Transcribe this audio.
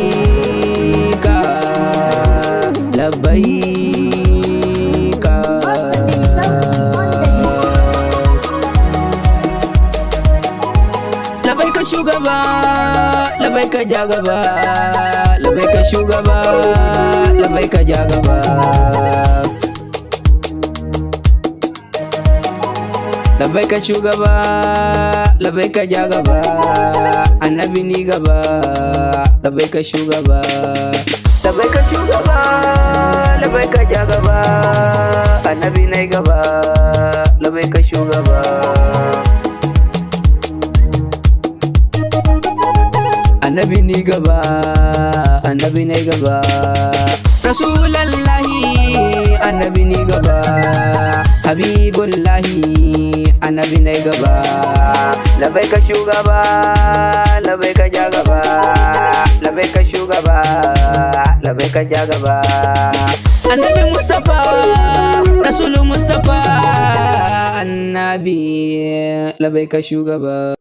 labbaika labbaika. Labbaika shugaba, labbaika jagaba, labbaika shugaba, labbaika jagaba. Labbaika shugaba, labbaika jagaba, annabi ni gaba, labbaika shugaba. Labbaika shugaba, labbaika jagaba, annabi ni gaba, labbaika shugaba. Annabi ni gaba, annabi ni gaba, rasulallahi annabi ni gaba, habibullahi annabi ni gaba. Labbaika shugaba, labbaika jagaba, labbaika shugaba, labbaika jagaba. Annabi Mustafa, Rasul Mustafa, annabi labbaika shugaba.